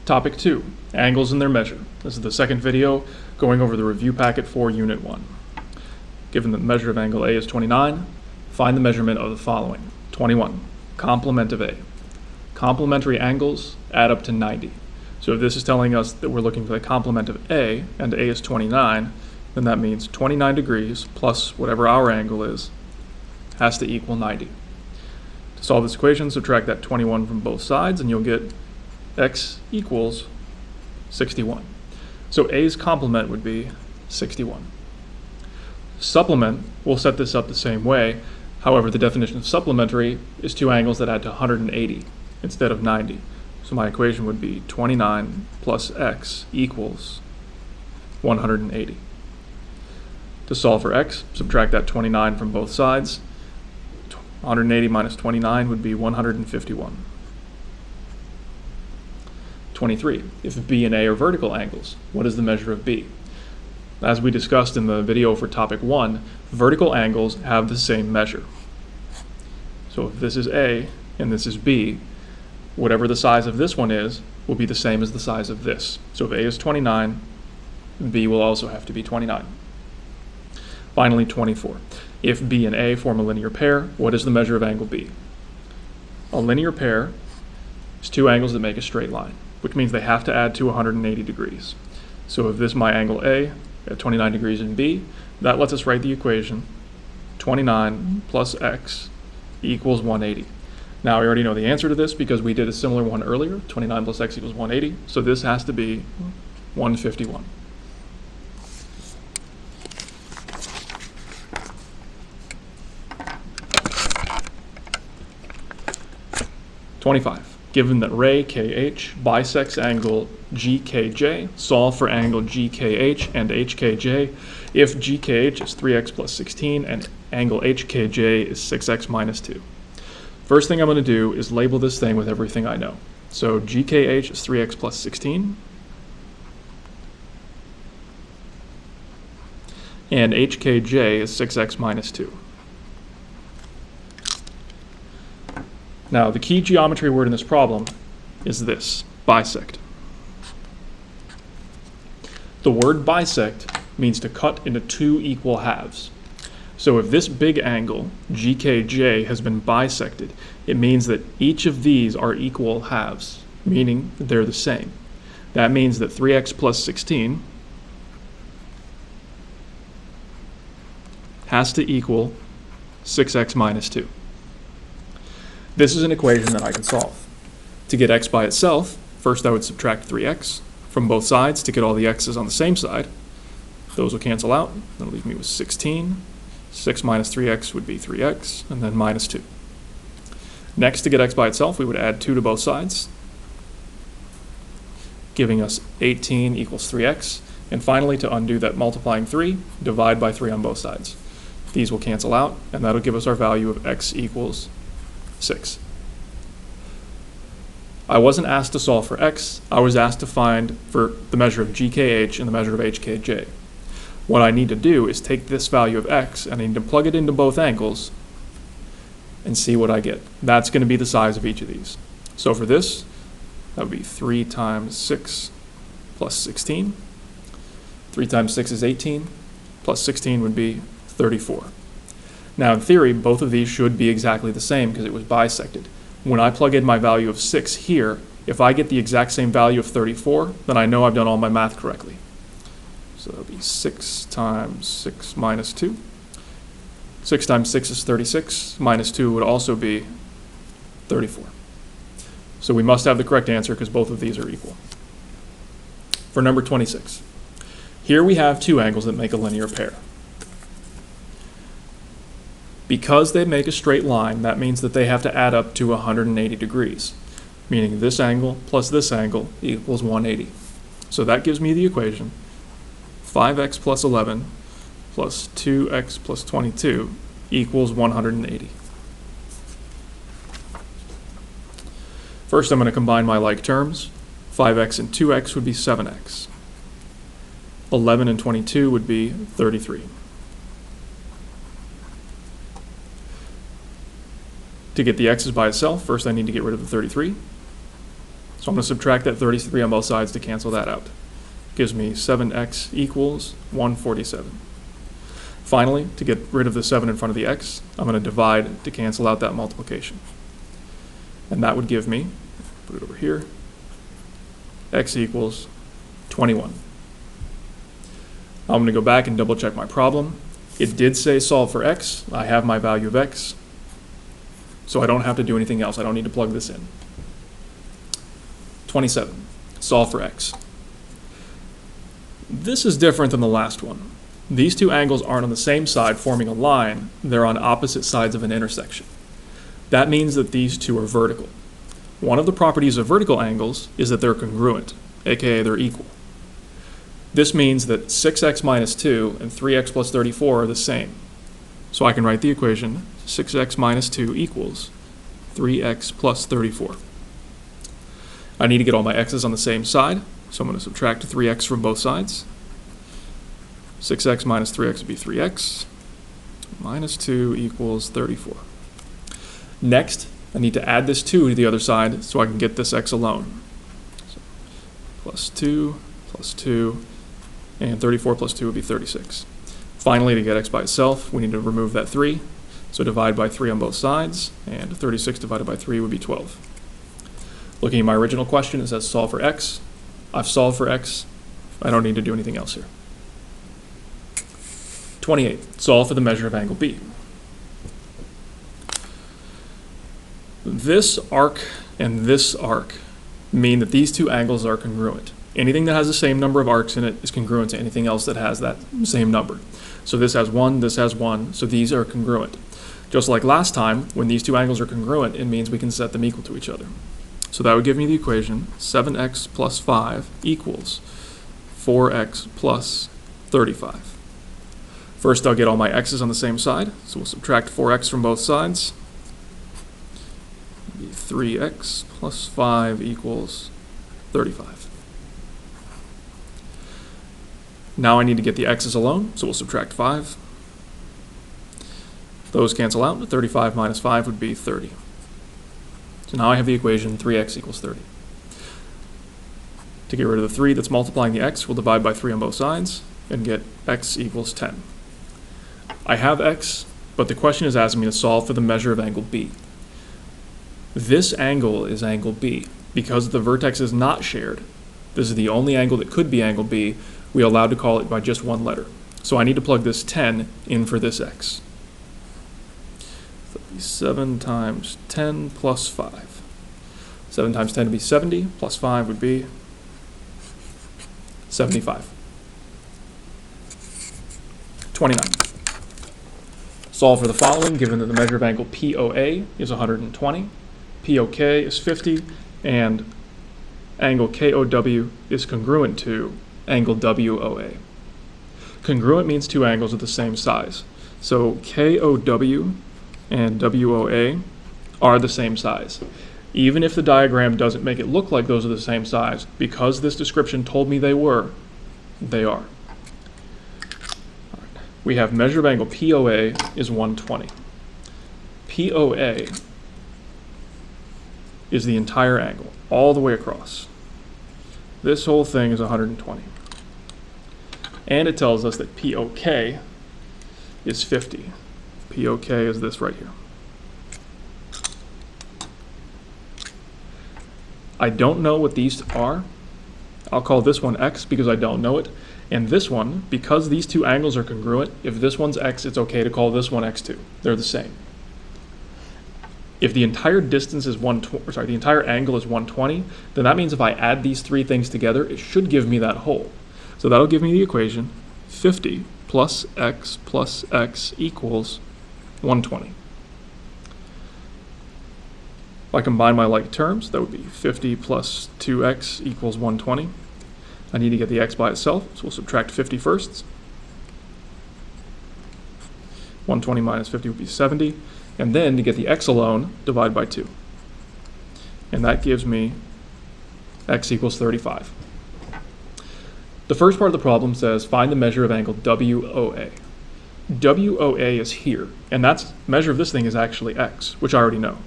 Topic 2, angles and their measure. This is the second video going over the review packet for Unit 1. Given that the measure of angle A is 29, find the measurement of the following. 21, complement of A. Complementary angles add up to 90. So if this is telling us that we're looking for the complement of A, and A is 29, then that means 29 degrees plus whatever our angle is has to equal 90. To solve this equation, subtract that 21 from both sides, and you'll get x equals 61. So A's complement would be 61. Supplement, we'll set this up the same way. However, the definition of supplementary is two angles that add to 180 instead of 90. So my equation would be 29 plus x equals 180. To solve for x, subtract that 29 from both sides. 180 minus 29 would be 151. 23. If B and A are vertical angles, what is the measure of B? As we discussed in the video for topic 1, vertical angles have the same measure. So if this is A and this is B, whatever the size of this one is will be the same as the size of this. So if A is 29, B will also have to be 29. Finally, 24. If B and A form a linear pair, what is the measure of angle B? A linear pair is two angles that make a straight line, which means they have to add to 180 degrees. So if this is my angle A at 29 degrees in B, that lets us write the equation 29 plus x equals 180. Now we already know the answer to this because we did a similar one earlier, 29 plus x equals 180, so this has to be 151. Given that ray KH bisects angle GKJ, solve for angle GKH and HKJ if GKH is 3x plus 16 and angle HKJ is 6x minus 2. First thing I'm going to do is label this thing with everything I know. So GKH is 3x plus 16 and HKJ is 6x minus 2. Now, the key geometry word in this problem is this, bisect. The word bisect means to cut into two equal halves. So if this big angle, GKJ, has been bisected, it means that each of these are equal halves, meaning that they're the same. That means that 3x plus 16 has to equal 6x minus 2. This is an equation that I can solve. To get x by itself, first I would subtract 3x from both sides to get all the x's on the same side. Those will cancel out. That'll leave me with 16. 6 minus 3x would be 3x, and then minus 2. Next, to get x by itself, we would add 2 to both sides, giving us 18 equals 3x. And finally, to undo that multiplying 3, divide by 3 on both sides. These will cancel out, and that'll give us our value of x equals 6. I wasn't asked to solve for x, I was asked to find for the measure of GKH and the measure of HKJ. What I need to do is take this value of x and I need to plug it into both angles and see what I get. That's going to be the size of each of these. So for this, that would be 3 times 6 plus 16. 3 times 6 is 18, plus 16 would be 34. Now, in theory, both of these should be exactly the same because it was bisected. When I plug in my value of 6 here, if I get the exact same value of 34, then I know I've done all my math correctly. So that would be 6 times 6 minus 2. 6 times 6 is 36. Minus 2 would also be 34. So we must have the correct answer because both of these are equal. For number 26, here we have two angles that make a linear pair. Because they make a straight line, that means that they have to add up to 180 degrees, meaning this angle plus this angle equals 180. So that gives me the equation 5x plus 11 plus 2x plus 22 equals 180. First, I'm going to combine my like terms. 5x and 2x would be 7x. 11 and 22 would be 33. To get the x's by itself, first I need to get rid of the 33. So I'm going to subtract that 33 on both sides to cancel that out. Gives me 7x equals 147. Finally, to get rid of the 7 in front of the x, I'm going to divide to cancel out that multiplication. And that would give me, put it over here, x equals 21. I'm going to go back and double check my problem. It did say solve for x. I have my value of x. So I don't have to do anything else. I don't need to plug this in. 27, solve for x. This is different than the last one. These two angles aren't on the same side forming a line. They're on opposite sides of an intersection. That means that these two are vertical. One of the properties of vertical angles is that they're congruent, aka they're equal. This means that 6x minus 2 and 3x plus 34 are the same. So I can write the equation 6x minus 2 equals 3x plus 34. I need to get all my x's on the same side, so I'm going to subtract 3x from both sides. 6x minus 3x would be 3x. Minus 2 equals 34. Next, I need to add this 2 to the other side so I can get this x alone. So plus 2, and 34 plus 2 would be 36. Finally, to get x by itself, we need to remove that 3. So divide by 3 on both sides, and 36 divided by 3 would be 12. Looking at my original question, it says solve for x. I've solved for x. I don't need to do anything else here. 28, solve for the measure of angle B. This arc and this arc mean that these two angles are congruent. Anything that has the same number of arcs in it is congruent to anything else that has that same number. So this has 1, so these are congruent. Just like last time, when these two angles are congruent, it means we can set them equal to each other. So that would give me the equation 7x plus 5 equals 4x plus 35. First, I'll get all my x's on the same side, so we'll subtract 4x from both sides. It'll be 3x plus 5 equals 35. Now I need to get the x's alone, so we'll subtract 5. Those cancel out. 35 minus 5 would be 30. So now I have the equation 3x equals 30. To get rid of the 3 that's multiplying the x, we'll divide by 3 on both sides and get x equals 10. I have x, but the question is asking me to solve for the measure of angle B. This angle is angle B. Because the vertex is not shared, this is the only angle that could be angle B, we are allowed to call it by just one letter. So I need to plug this 10 in for this x. So 7 times 10 plus 5. 7 times 10 would be 70, plus 5 would be 75. 29. Solve for the following, given that the measure of angle POA is 120, POK is 50, and angle KOW is congruent to angle WOA. Congruent means two angles of the same size. So KOW and WOA are the same size. Even if the diagram doesn't make it look like those are the same size, because this description told me they were, they are. We have measure of angle POA is 120. POA is the entire angle, all the way across. This whole thing is 120. And it tells us that POK is 50. POK is this right here. I don't know what these are. I'll call this one X because I don't know it. And this one, because these two angles are congruent, if this one's X, it's okay to call this one X2. They're the same. If the entire distance is the entire angle is 120, then that means if I add these three things together, it should give me that whole. So that'll give me the equation 50 plus X equals 120. If I combine my like terms, that would be 50 plus 2x equals 120. I need to get the x by itself, so we'll subtract 50 first. 120 minus 50 would be 70. And then to get the x alone, divide by 2. And that gives me x equals 35. The first part of the problem says find the measure of angle WOA. WOA is here, and that's measure of this thing is actually x, which I already know.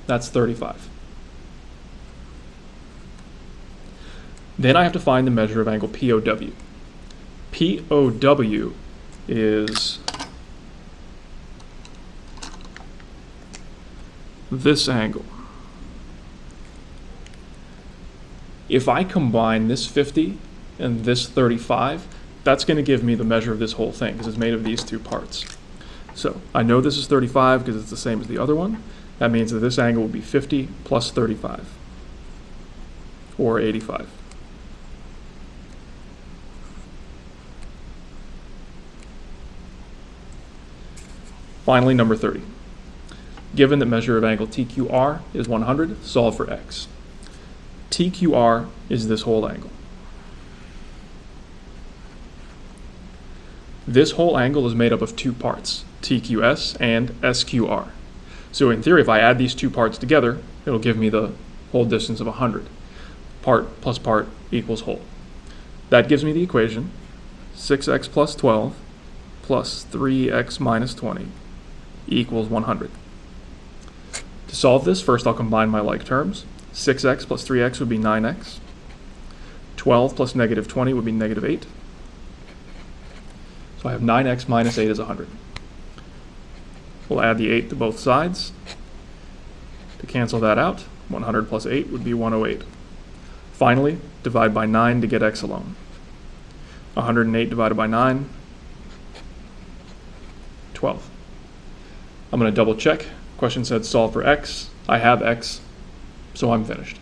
That's 35. Then I have to find the measure of angle POW. POW is this angle. If I combine this 50 and this 35, that's going to give me the measure of this whole thing because it's made of these two parts. So I know this is 35 because it's the same as the other one. That means that this angle would be 50 plus 35, or 85. Finally, number 30. Given that measure of angle TQR is 100, solve for x. TQR is this whole angle. This whole angle is made up of two parts, TQS and SQR. So in theory, if I add these two parts together, it'll give me the whole distance of 100. Part plus part equals whole. That gives me the equation 6x plus 12 plus 3x minus 20 equals 100. To solve this, first I'll combine my like terms. 6x plus 3x would be 9x. 12 plus negative 20 would be negative 8. So I have 9x minus 8 is 100. We'll add the 8 to both sides. To cancel that out, 100 plus 8 would be 108. Finally, divide by 9 to get x alone. 108 divided by 9, 12. I'm going to double check. Question said solve for x. I have x, so I'm finished.